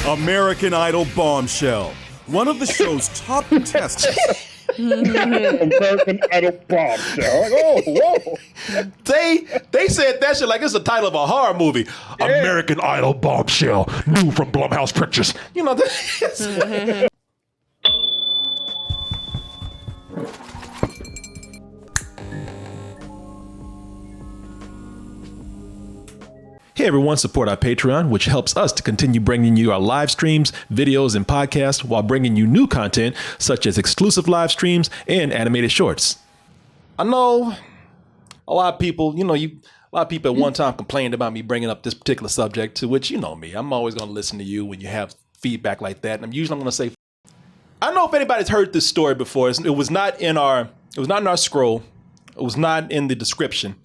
American Idol bombshell. One of the show's top contestants. American Idol bombshell. Like, oh, whoa. They said that shit like it's the title of a horror movie. Yeah. American Idol bombshell, new from Blumhouse Pictures. You know that. Hey everyone, support our Patreon, which helps us to continue bringing you our live streams, videos, and podcasts while bringing you new content such as exclusive live streams and animated shorts. I know a lot of people, a lot of people at one time complained about me bringing up this particular subject, to which you know me. I'm always going to listen to you when you have feedback like that. And I'm usually going to say, I don't know if anybody's heard this story before. It was not in our scroll. It was not in the description.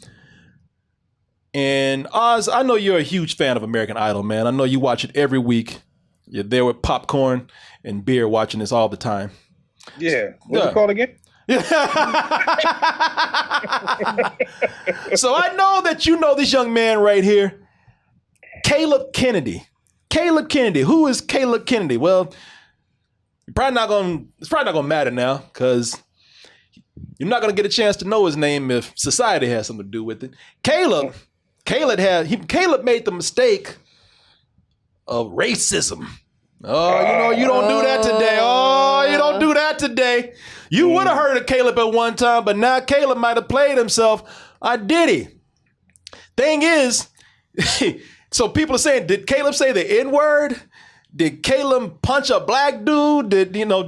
And Oz, I know you're a huge fan of American Idol, man. I know you watch it every week. You're there with popcorn and beer watching this all the time. Yeah. What's it called again? So I know that you know this young man right here, Caleb Kennedy. Caleb Kennedy. Who is Caleb Kennedy? Well, it's probably not gonna matter now, because you're not gonna get a chance to know his name if society has something to do with it. Caleb made the mistake of racism. Oh, you don't do that today. Oh, you don't do that today. You would have heard of Caleb at one time, but now Caleb might have played himself. Did he? Thing is, so people are saying, did Caleb say the N-word? Did Caleb punch a black dude? Did Caleb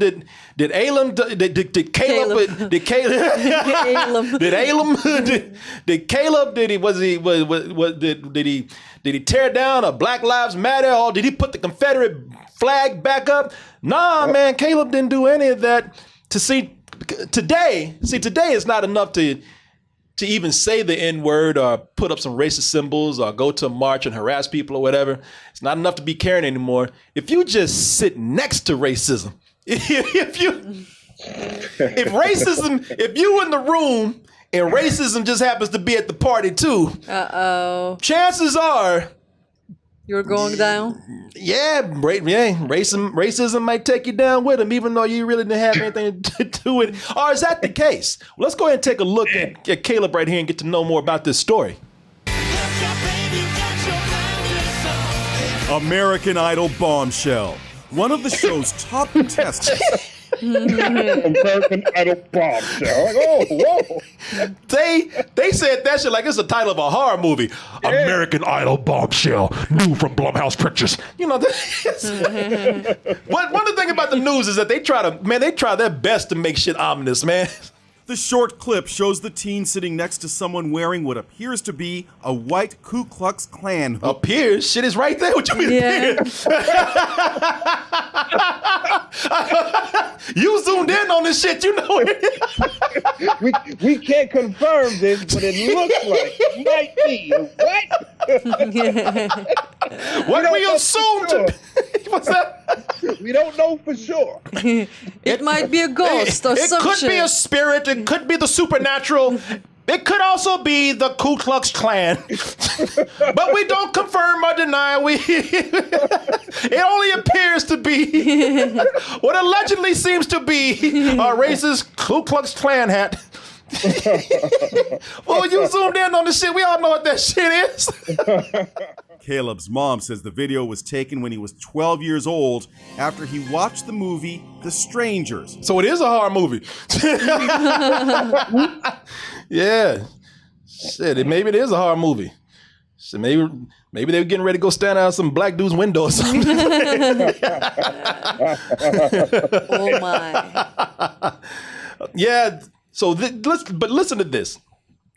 did he tear down a Black Lives Matter, or did he put the Confederate flag back up? Nah, man, Caleb didn't do any of that. Today is not enough to even say the N-word or put up some racist symbols or go to a march and harass people or whatever. It's not enough to be caring anymore. If you just sit next to racism, if you in the room and racism just happens to be at the party too, chances are you're going down. Racism might take you down with him, even though you really didn't have anything to do with it. Or is that the case? Well, let's go ahead and take a look at Caleb right here and get to know more about this story. American Idol bombshell. One of the show's top contestants. American Idol bombshell. Like, oh, whoa. They said that shit like it's the title of a horror movie. Yeah. American Idol bombshell, new from Blumhouse Pictures. You know, one thing about the news is that they try their best to make shit ominous, man. The short clip shows the teen sitting next to someone wearing what appears to be a white Ku Klux Klan hood. Appears? Shit is right there. What you mean appears? You zoomed in on this shit, you know it. we can't confirm this, but it looks like it might be. What we assume to be. What's that? We don't know for sure. It might be a ghost or some shit. It could be a spirit. It could be the supernatural. It could also be the Ku Klux Klan. But we don't confirm or deny. It only appears to be what allegedly seems to be a racist Ku Klux Klan hat. Well, you zoomed in on the shit. We all know what that shit is. Caleb's mom says the video was taken when he was 12 years old after he watched the movie The Strangers. So it is a horror movie. Yeah. Shit, maybe it is a horror movie. So maybe they were getting ready to go stand out some black dude's window or something. Oh my. Yeah. So listen to this.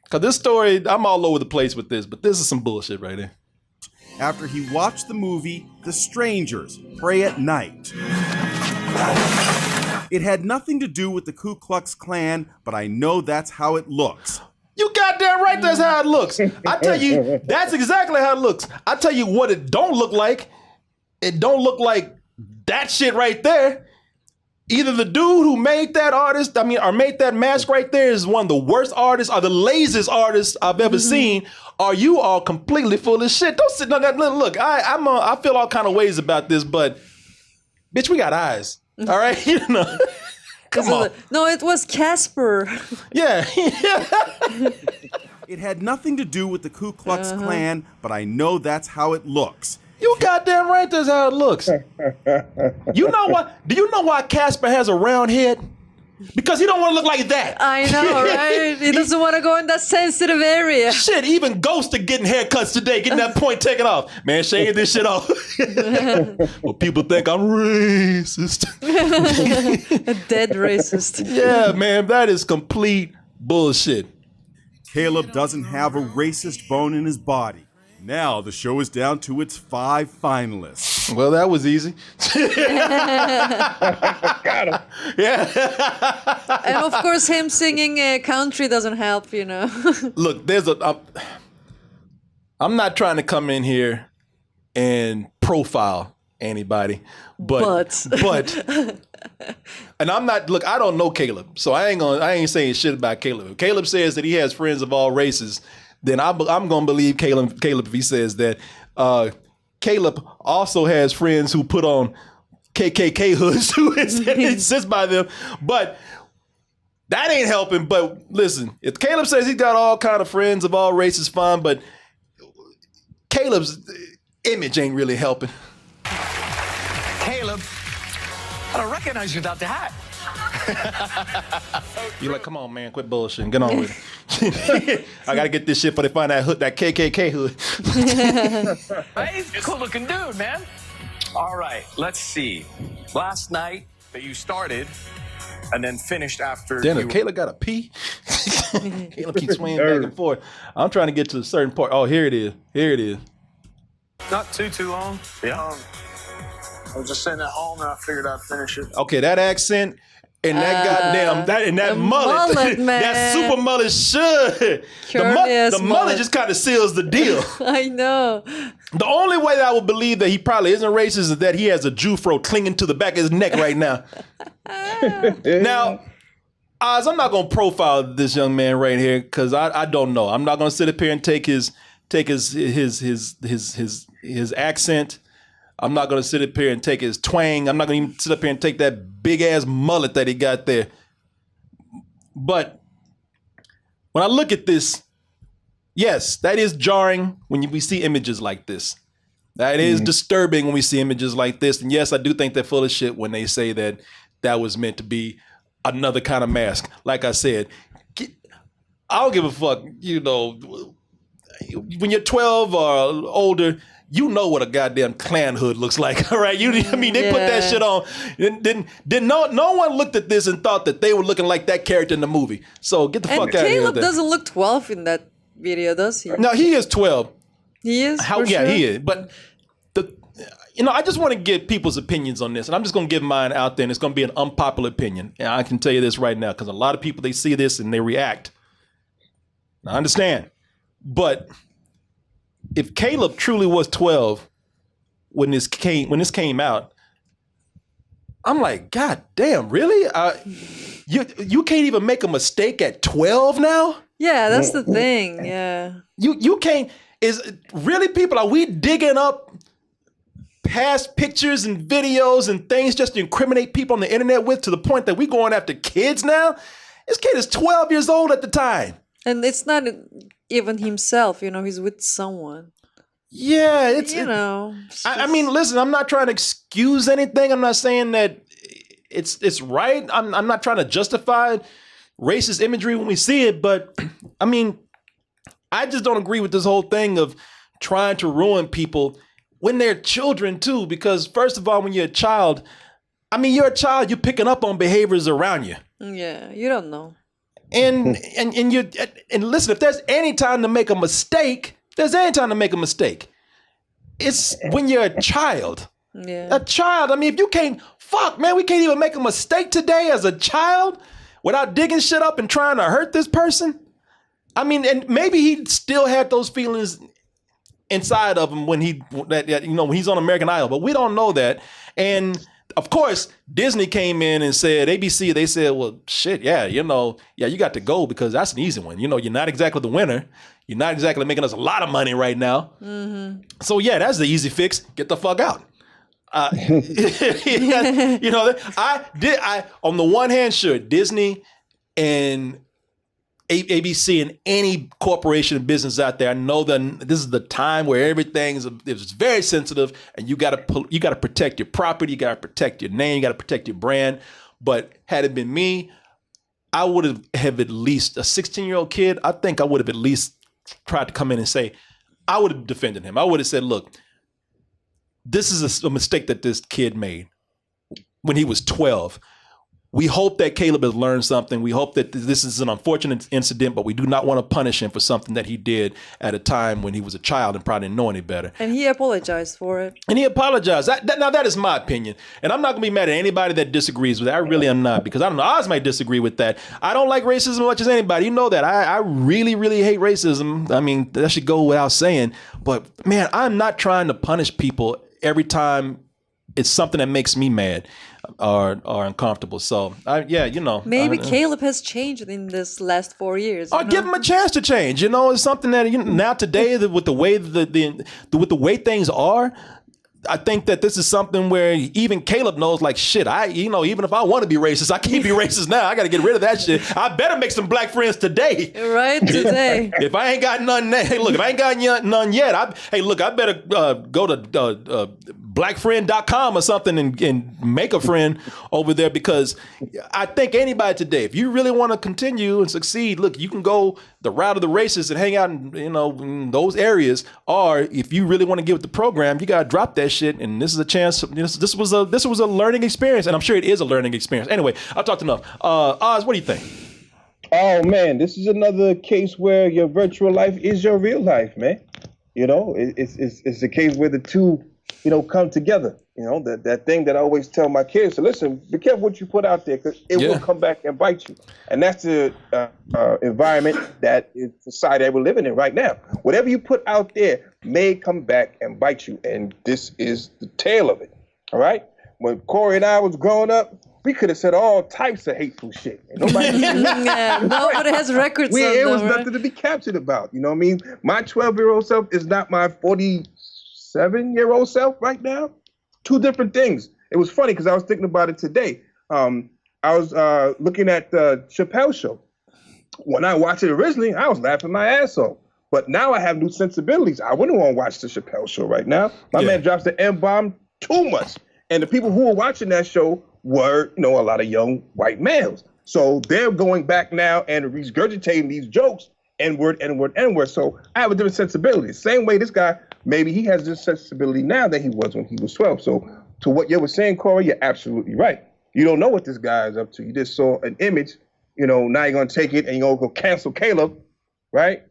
Because this story, I'm all over the place with this, but this is some bullshit right here. After he watched the movie The Strangers, Pray at Night. It had nothing to do with the Ku Klux Klan, but I know that's how it looks. You goddamn right that's how it looks. I tell you, that's exactly how it looks. I tell you what it don't look like. It don't look like that shit right there. either the dude who made that artist, or made that mask right there is one of the worst artists or the laziest artists I've ever seen, or you are completely full of shit. Don't sit on that. Look, I feel all kind of ways about this, but bitch, we got eyes. All right? You know. Come on. No, it was Casper. Yeah. It had nothing to do with the Ku Klux Klan, but I know that's how it looks. You goddamn right that's how it looks. You know what? Do you know why Casper has a round head? Because he don't want to look like that. I know, right? He doesn't want to go in that sensitive area. Shit, even ghosts are getting haircuts today, getting that point taken off. Man, shave this shit off. Well, people think I'm racist. A dead racist. Yeah, man, that is complete bullshit. Caleb doesn't have a racist bone in his body. Now the show is down to its 5 finalists. Well, that was easy. Got him. Yeah. And of course, him singing country doesn't help, you know. Look, I'm not trying to come in here and profile anybody, but and I'm not, look, I don't know Caleb, so I ain't saying shit about Caleb. If Caleb says that he has friends of all races, then I'm gonna believe Caleb if he says that. Caleb also has friends who put on KKK hoods who sits by them, but that ain't helping. But listen, if Caleb says he's got all kind of friends of all races, fine, but Caleb's image ain't really helping. Caleb, I don't recognize you without the hat. You're like, come on, man, quit bullshitting. Get on with it. I gotta get this shit before they find that hood, that KKK hood. Hey, cool looking dude, man. All right, let's see. Last night that you started and then finished after. Damn it, Caleb got a pee. Caleb keeps swinging back and forth. I'm trying to get to a certain part. Oh, here it is. Here it is. Not too long. Yeah. I was just sitting at home and I figured I'd finish it. Okay, that accent and that goddamn that mullet, mullet, man. that super mullet should. Curious The mullet just kind of seals the deal. I know. The only way that I would believe that he probably isn't racist is that he has a Jufro clinging to the back of his neck right now. Now, Oz, I'm not gonna profile this young man right here because I don't know. I'm not gonna sit up here and take his accent. I'm not gonna sit up here and take his twang. I'm not gonna even sit up here and take that big ass mullet that he got there. But when I look at this, yes, that is jarring when we see images like this. That is disturbing when we see images like this. And yes, I do think they're full of shit when they say that that was meant to be another kind of mask. Like I said, I don't give a fuck, you know, when you're 12 or older, you know what a goddamn Klan hood looks like, all right? I mean, they put that shit on. No one looked at this and thought that they were looking like that character in the movie. So get the fuck out of here. Caleb doesn't look 12 in that video, does he? No, he is 12. He is? Yeah, sure? he is. But I just want to get people's opinions on this, and I'm just going to give mine out there, and it's going to be an unpopular opinion. And I can tell you this right now, because a lot of people, they see this and they react. I understand. But if Caleb truly was 12 when this came out, I'm like, God damn, really? You can't even make a mistake at 12 now? Yeah, that's the thing. Yeah. You can't. Is really, people, are we digging up past pictures and videos and things just to incriminate people on the internet with, to the point that we going after kids now? This kid is 12 years old at the time. And it's not even himself, you know, he's with someone. Yeah, I mean, listen, I'm not trying to excuse anything. I'm not saying that it's right. I'm not trying to justify racist imagery when we see it, but I mean, I just don't agree with this whole thing of trying to ruin people when they're children too. Because first of all, when you're a child, you're picking up on behaviors around you. Yeah, you don't know. And listen, if there's any time to make a mistake, it's when you're a child. Yeah. A child. I mean, if you can't, we can't even make a mistake today as a child without digging shit up and trying to hurt this person. I mean, and maybe he still had those feelings inside of him when he's on American Idol, but we don't know that. And of course, Disney came in and said, ABC, they said, well, shit, yeah, you got to go because that's an easy one. You're not exactly the winner. You're not exactly making us a lot of money right now. Mm-hmm. So yeah, that's the easy fix. Get the fuck out. I on the one hand, sure, Disney and ABC and any corporation and business out there, I know that this is the time where everything is very sensitive, and you got to protect your property, you got to protect your name, you got to protect your brand. But had it been me, I would have at least a 16-year-old kid. I think I would have at least tried to come in and say, I would have defended him. I would have said, look, this is a mistake that this kid made when he was 12. We hope that Caleb has learned something. We hope that this is an unfortunate incident, but we do not want to punish him for something that he did at a time when he was a child and probably didn't know any better. And he apologized for it. And he apologized. Now, that is my opinion. And I'm not going to be mad at anybody that disagrees with it. I really am not, because I don't know, Oz might disagree with that. I don't like racism as much as anybody. You know that. I really, really hate racism. I mean, that should go without saying. But, man, I'm not trying to punish people every time it's something that makes me mad or uncomfortable. So, maybe Caleb has changed in this last 4 years. I'll give him a chance to change. It's something that now today with the way with the way things are, I think that this is something where even Caleb knows, like, shit, even if I want to be racist, I can't be racist now. I got to get rid of that shit. I better make some black friends today. Right, today. If I ain't got none, if I ain't got none yet, I better go to blackfriend.com or something and make a friend over there, because I think anybody today, if you really want to continue and succeed, look, you can go the route of the racists and hang out in those areas, or if you really want to get with the program, you got to drop that shit. And this is a chance. This was a learning experience, and I'm sure it is a learning experience. Anyway, I've talked enough. Oz, what do you think? Oh man, this is another case where your virtual life is your real life, man. It's a case where the two come together. That thing that I always tell my kids: so listen, be careful what you put out there, because it will come back and bite you. And that's the environment that is society that we're living in right now. Whatever you put out there may come back and bite you, and this is the tail of it. All right. When Corey and I was growing up, we could have said all types of hateful shit. And nobody nobody has records. It was nothing to be captured about. You know what I mean? My 12-year-old self is not my 47-year-old self right now. Two different things. It was funny because I was thinking about it today. I was looking at the Chappelle Show. When I watched it originally, I was laughing my ass off. But now I have new sensibilities. I wouldn't want to watch the Chappelle Show right now. My man drops the M-bomb too much. And the people who were watching that show were, a lot of young white males. So they're going back now and regurgitating these jokes, N-word, N-word, N-word. So I have a different sensibility. Same way this guy, maybe he has this sensibility now that he was when he was 12. So to what you were saying, Corey, you're absolutely right. You don't know what this guy is up to. You just saw an image, now you're going to take it and you're going to go cancel Caleb, right?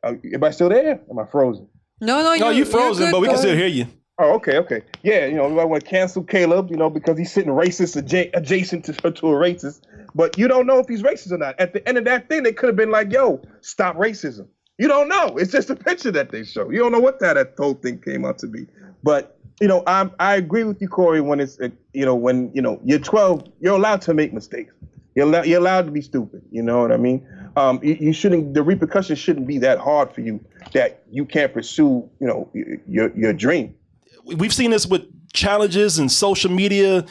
Everybody still there? Am I frozen? No, you're frozen, but we can still hear you. Oh, okay. Yeah, I want to cancel Caleb, because he's sitting racist adjacent to a racist. But you don't know if he's racist or not. At the end of that thing, they could have been like, yo, stop racism. You don't know. It's just a picture that they show. You don't know what that whole thing came out to be. But, I agree with you, Corey, when it's, when you're 12, you're allowed to make mistakes. You're allowed to be stupid. You know what I mean? You shouldn't, the repercussions shouldn't be that hard for you that you can't pursue, your dream. We've seen this with challenges and social media,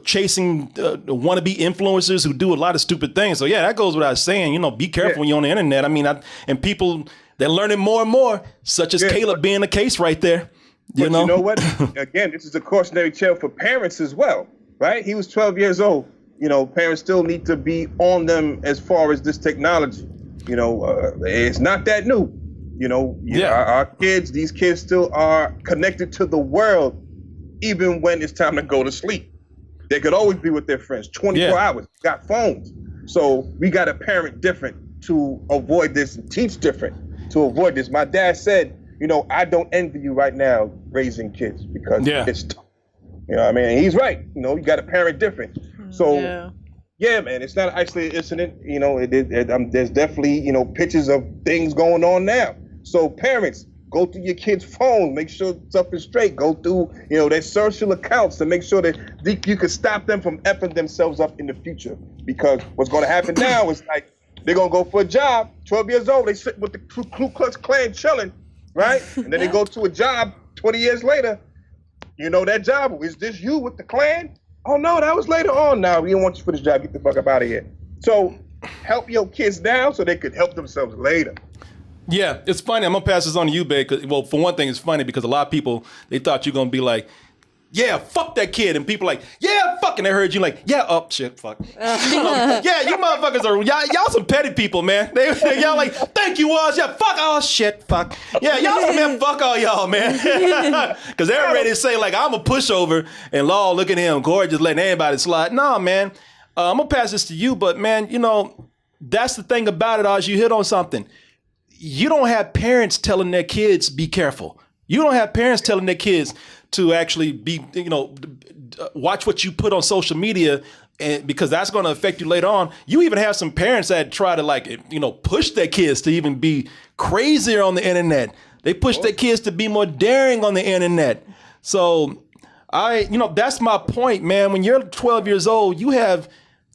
chasing wannabe influencers who do a lot of stupid things. So yeah, that goes without saying. Be careful when you're on the internet. I mean, and people, they're learning more and more, such as Caleb being the case right there. You know what? Again, this is a cautionary tale for parents as well, right? He was 12 years old. Parents still need to be on them as far as this technology. It's not that new. Our kids, these kids still are connected to the world, even when it's time to go to sleep. They could always be with their friends 24 hours, got phones. So we got to parent different to avoid this, and teach different to avoid this. My dad said, I don't envy you right now raising kids because it's tough. You know what I mean? And he's right. You got to parent different. So, yeah, man, it's not an isolated incident. There's definitely, pictures of things going on now. So parents, Go through your kids' phone, make sure stuff is straight. Go through, their social accounts to make sure that you can stop them from effing themselves up in the future. Because what's going to happen now is like they're going to go for a job, 12 years old, they sit with the Ku Klux Klan chilling, right? And then they go to a job 20 years later. That job, is this you with the Klan? Oh no, that was later on. Now we don't want you for this job. Get the fuck up out of here. So help your kids now so they could help themselves later. Yeah, it's funny. I'm gonna pass this on to you, babe. Well, for one thing, it's funny because a lot of people, they thought you're gonna be like, yeah, fuck that kid, and people like, yeah, fuck, and they heard you like, yeah, oh shit, fuck. Yeah, you motherfuckers are y'all some petty people, man. Y'all like, thank you, was, yeah, fuck, oh shit, fuck. Yeah, y'all some man, fuck all y'all, man. Because they're ready to say like, I'm a pushover, and Law, look at him, Corey just letting anybody slide. No, man, I'm gonna pass this to you, but man, that's the thing about it, Oz, you hit on something. You don't have parents telling their kids, be careful. You don't have parents telling their kids to actually be, watch what you put on social media, and because that's going to affect you later on. You even have some parents that try to push their kids to even be crazier on the internet. They push their kids to be more daring on the internet. So that's my point, man. When you're 12 years old, you have,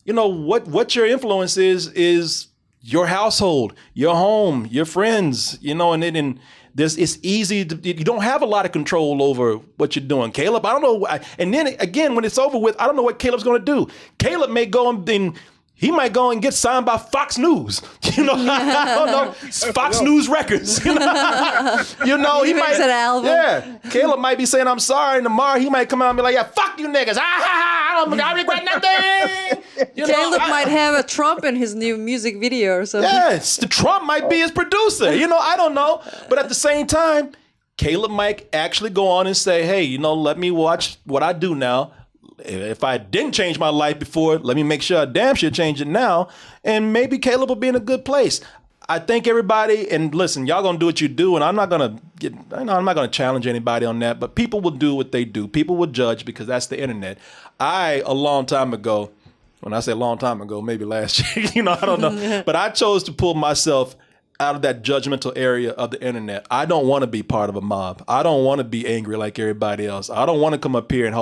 what your influence is your household, your home, your friends, and this, it's easy to, you don't have a lot of control over what you're doing. Caleb, I don't know. And then again, when it's over with, I don't know what Caleb's going to do. Caleb may go and he might go and get signed by Fox News. I don't know. Fox News Records. He might. An album. Yeah. Caleb might be saying, I'm sorry. And tomorrow he might come out and be like, yeah, fuck you niggas. I regret nothing. Caleb might have a Trump in his new music video or something. Yes. The Trump might be his producer. I don't know. But at the same time, Caleb might actually go on and say, hey, let me watch what I do now. If I didn't change my life before, let me make sure I damn sure change it now. And maybe Caleb will be in a good place. I think everybody, and listen, y'all gonna do what you do, and I'm not gonna challenge anybody on that, but people will do what they do. People will judge because that's the internet. A long time ago, when I say a long time ago, maybe last year, I don't know, but I chose to pull myself out of that judgmental area of the internet. I don't want to be part of a mob. I don't want to be angry like everybody else. I don't want to come up here and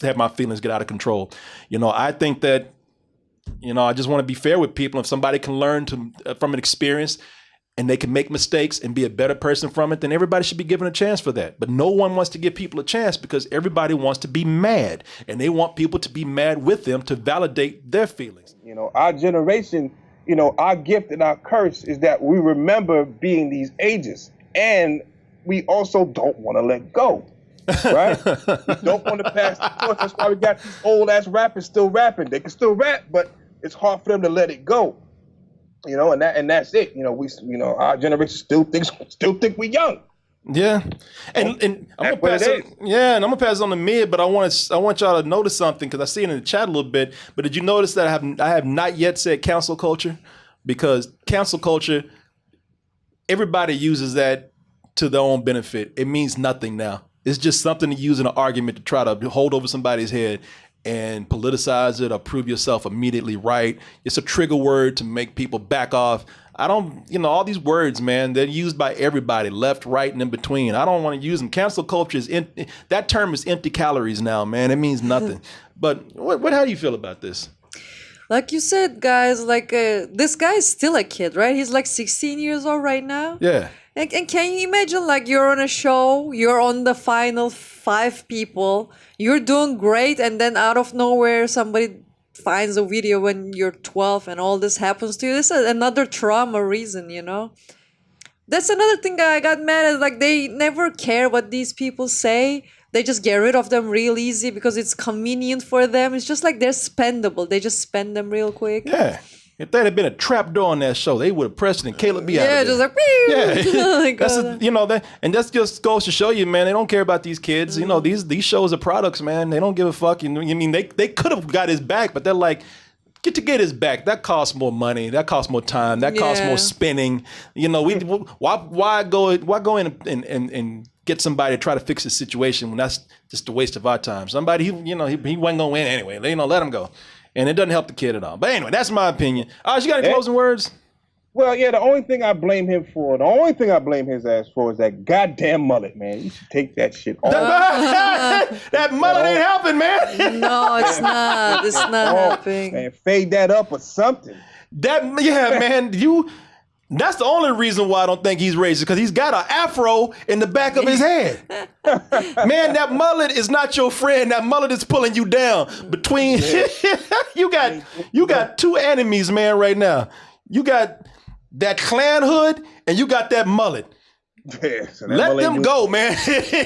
have my feelings get out of control. I think that, I just want to be fair with people. If somebody can learn from an experience and they can make mistakes and be a better person from it, then everybody should be given a chance for that. But no one wants to give people a chance because everybody wants to be mad, and they want people to be mad with them to validate their feelings. Our generation, our gift and our curse is that we remember being these ages, and we also don't want to let go, right? We don't want to pass the torch. That's why we got these old ass rappers still rapping. They can still rap, but it's hard for them to let it go, and that's it. Our generation still think we young. Yeah, and I'm gonna pass it. Yeah, and I'm gonna pass it on to Mid, but I want y'all to notice something because I see it in the chat a little bit. But did you notice that I have not yet said cancel culture? Because cancel culture, everybody uses that to their own benefit. It means nothing now. It's just something to use in an argument to try to hold over somebody's head and politicize it or prove yourself immediately right. It's a trigger word to make people back off. I don't, all these words, man, they're used by everybody, left, right, and in between. I don't want to use them. Cancel culture that term is empty calories now, man. It means nothing. But how do you feel about this? Like you said, guys, this guy is still a kid, right? He's like 16 years old right now. Yeah. And can you imagine, you're on a show, you're on the final 5 people, you're doing great, and then out of nowhere, somebody finds a video when you're 12 and all this happens to you. This is another trauma reason, That's another thing I got mad at. They never care what these people say. They just get rid of them real easy because it's convenient for them. It's just they're spendable. They just spend them real quick. Yeah. If there had been a trapdoor on that show, they would have pressed it and Caleb be out of there. Yeah, just and that just goes to show you, man, they don't care about these kids. These shows are products, man. They don't give a fuck. They could have got his back, but they're like, get his back. That costs more money. That costs more time. That costs more spinning. Why go in and get somebody to try to fix the situation when that's just a waste of our time? Somebody, he wasn't gonna win anyway. Let him go. And it doesn't help the kid at all. But anyway, that's my opinion. You got any closing words? Well, yeah, the only thing I blame him for, the only thing I blame his ass for is that goddamn mullet, man. You should take that shit off. That mullet ain't helping, man. No, it's not. It's not helping. Man, fade that up or something. Man, that's the only reason why I don't think he's racist, because he's got an afro in the back of his head. Man, that mullet is not your friend. That mullet is pulling you down. Between you got two enemies, man, right now. You got that Klan hood and you got that mullet. Yeah, so that Let mullet them go, man.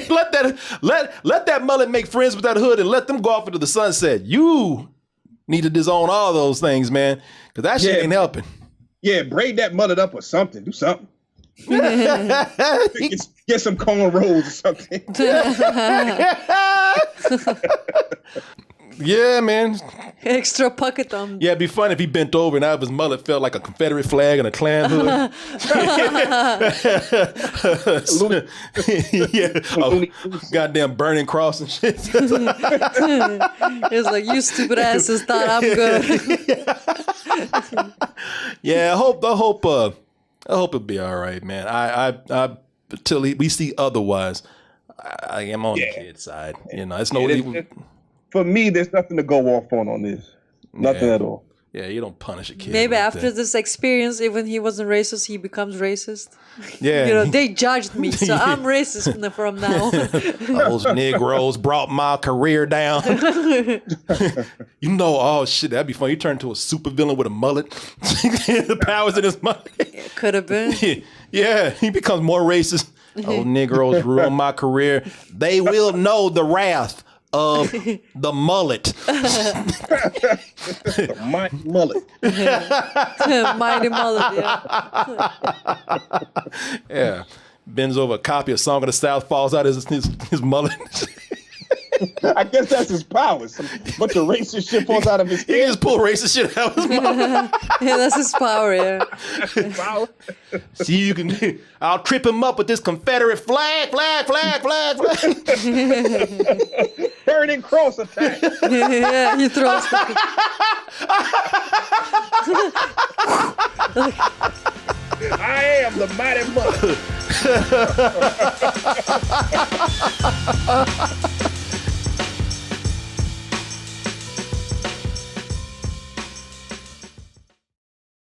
let that mullet make friends with that hood and let them go off into the sunset. You need to disown all those things, man, because that shit ain't helping. Yeah, braid that mullet up or something. Do something. Get some cornrows or something. Yeah, man. Extra pocket on. Yeah, it'd be fun if he bent over and out of his mullet felt like a Confederate flag and a Klan hood. Yeah, goddamn burning cross and shit. It's like, you stupid asses thought I'm good. Yeah, I hope it'll be all right, man. I until we see otherwise, I am on the kid's side. You know, it's no. For me, there's nothing to go off on this. Nothing at all. Yeah, you don't punish a kid. Maybe like after that. this experience, even he wasn't racist, he becomes racist. Yeah. You know, they judged me, so I'm racist from now. Those Negroes brought my career down. You know, oh shit, that'd be fun. You turn into a supervillain with a mullet. The powers in his mullet. It could have been. Yeah, he becomes more racist. Oh, Negroes ruined my career. They will know the wrath of the mullet. My mullet. Mighty mullet, yeah. Yeah. Bends over a copy of Song of the South, falls out his mullet. I guess that's his power. Some bunch of racist shit falls out of his He head. just pull racist shit out of his mullet. Yeah, that's his power, yeah. Power. See, you can. I'll trip him up with this Confederate flag. Burning cross attack. Yeah, he throws I am the mighty mullet.